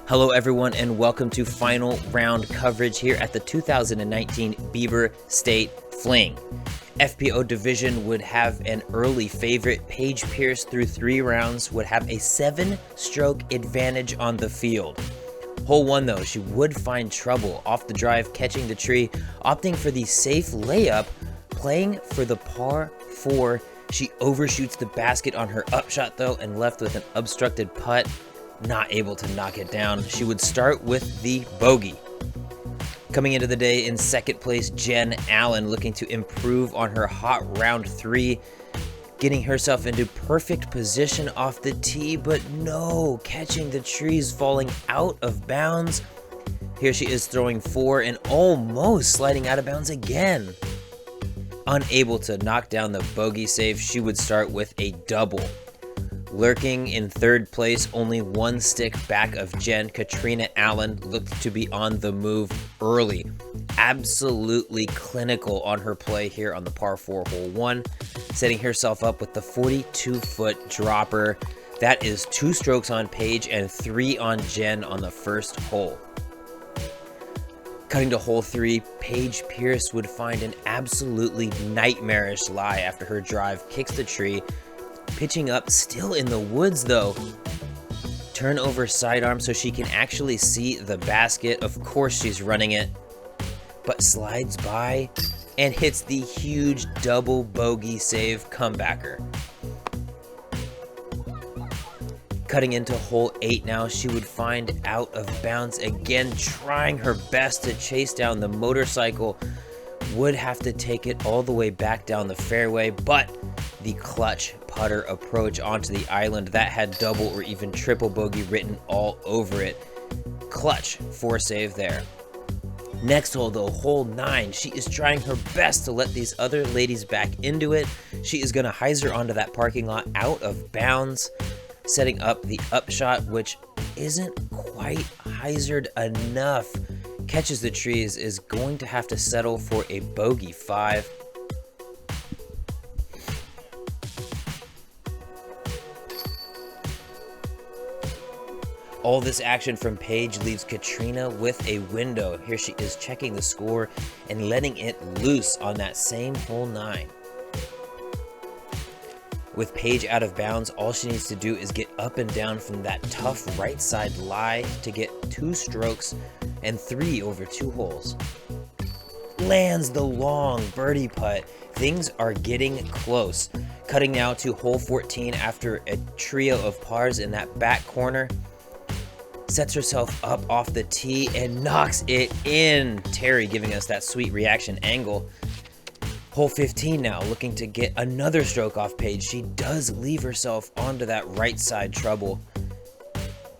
Hello everyone and welcome to final round coverage here at the 2019 Beaver State Fling. FPO division would have an early favorite. Paige Pierce through 3 rounds would have a 7-stroke advantage on the field. Hole 1 though, she would find trouble off the drive, catching the tree, opting for the safe layup, playing for the par 4. She overshoots the basket on her upshot though and left with an obstructed putt. Not able to knock it down. She would start with the bogey. Coming into the day in second place, Katrina Allen looking to improve on her hot round 3, getting herself into perfect position off the tee, but no, catching the trees falling out of bounds. Here she is throwing 4 and almost sliding out of bounds again. Unable to knock down the bogey save, she would start with a double. Lurking in third place, only 1 stick back of Katrina Allen looked to be on the move early. Absolutely clinical on her play here on the par 4 hole 1, setting herself up with the 42-foot dropper. That is 2 strokes on Paige and 3 on Jen on the first hole. Cutting to hole 3, Paige Pierce would find an absolutely nightmarish lie after her drive kicks the tree. Pitching up, still in the woods though. Turn over sidearm so she can actually see the basket. Of course she's running it, but slides by and hits the huge double bogey save comebacker. Cutting into hole 8 now, she would find out of bounds again, trying her best to chase down the motorcycle. Would have to take it all the way back down the fairway, but the clutch putter approach onto the island that had double or even triple bogey written all over it. Clutch 4 save there. Next hole though, hole 9, she is trying her best to let these other ladies back into it. She is going to hyzer onto that parking lot out of bounds, setting up the upshot, which isn't quite hyzered enough. Catches the trees, is going to have to settle for a bogey 5. All this action from Paige leaves Katrina with a window. Here she is checking the score and letting it loose on that same hole 9. With Paige out of bounds, all she needs to do is get up and down from that tough right side lie to get 2 strokes and 3 over 2 holes. Lands the long birdie putt. Things are getting close. Cutting now to hole 14 after a trio of pars in that back corner. Sets herself up off the tee and knocks it in. Terry giving us that sweet reaction angle. Hole 15 now, looking to get another stroke off Paige. She does leave herself onto that right side trouble.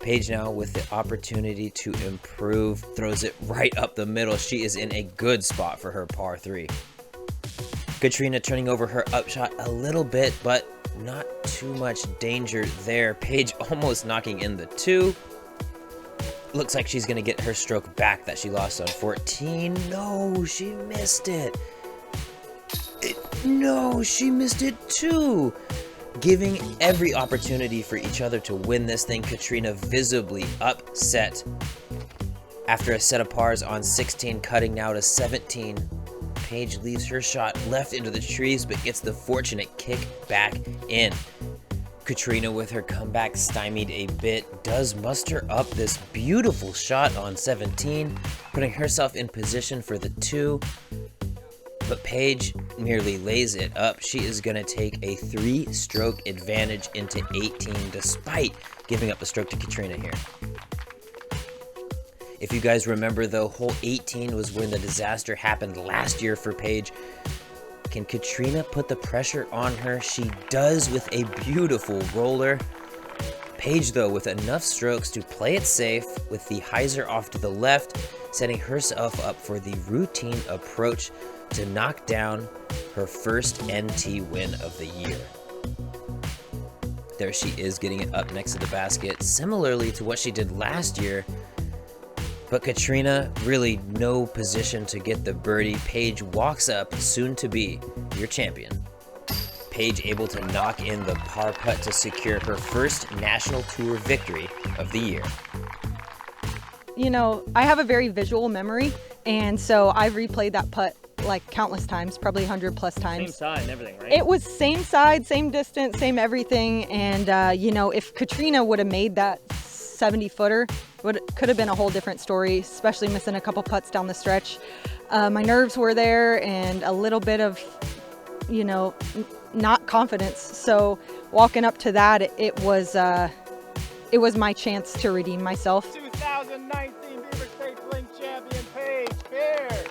Paige now with the opportunity to improve, throws it right up the middle. She is in a good spot for her par 3. Katrina turning over her upshot a little bit, but not too much danger there. Paige almost knocking in the 2. Looks like she's going to get her stroke back that she lost on 14. No, she missed it. No, she missed it too. Giving every opportunity for each other to win this thing. Katrina visibly upset after a set of pars on 16, cutting now to 17. Paige leaves her shot left into the trees, but gets the fortunate kick back in. Katrina with her comeback stymied a bit, does muster up this beautiful shot on 17, putting herself in position for the 2. But Paige merely lays it up. She is going to take a 3-stroke advantage into 18, despite giving up a stroke to Katrina here. If you guys remember though, hole 18 was when the disaster happened last year for Paige. Can Katrina put the pressure on her? She does with a beautiful roller. Paige though with enough strokes to play it safe with the hyzer off to the left, setting herself up for the routine approach to knock down her first NT win of the year. There she is getting it up next to the basket, similarly to what she did last year. But Katrina, really no position to get the birdie. Paige walks up, soon to be your champion. Paige able to knock in the par putt to secure her first National Tour victory of the year. you know, I have a very visual memory, and so I've replayed that putt like countless times, probably 100 plus times. Same side and everything, right? It was same side, same distance, same everything. And, you know, if Katrina would have made that 70-footer, could have been a whole different story, especially missing a couple putts down the stretch. My nerves were there and a little bit of, you know, not confidence. So walking up to that, it was my chance to redeem myself. 2019 Beaver State Fling champion, Paige Pierce.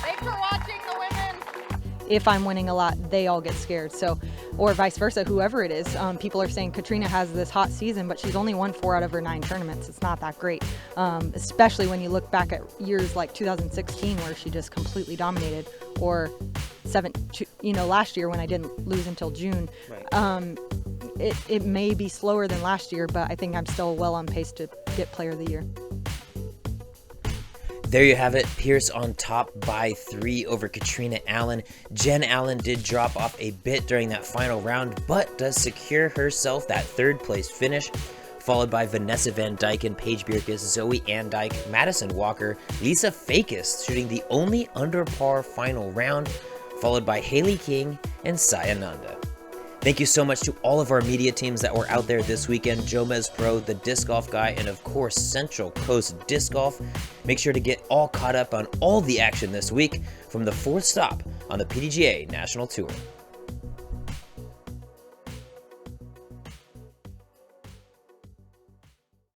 Thanks for watching, the women. If I'm winning a lot, they all get scared. So, or vice versa, whoever it is. People are saying Katrina has this hot season, but she's only won 4 out of her 9 tournaments. It's not that great, especially when you look back at years like 2016 where she just completely dominated, or last year when I didn't lose until June. Right. It may be slower than last year, but I think I'm still well on pace to get Player of the Year. There you have it, Pierce on top by 3 over Katrina Allen. Jen Allen did drop off a bit during that final round, but does secure herself that 3rd place finish, followed by Vanessa Van Dyken, Paige Pierce, Zoe Andyke, Madison Walker, Lisa Fakis shooting the only under par final round, followed by Haley King and Sayananda. Thank you so much to all of our media teams that were out there this weekend, Jomez Pro, the Disc Golf Guy, and of course Central Coast Disc Golf. Make sure to get all caught up on all the action this week from the 4th stop on the PDGA National Tour.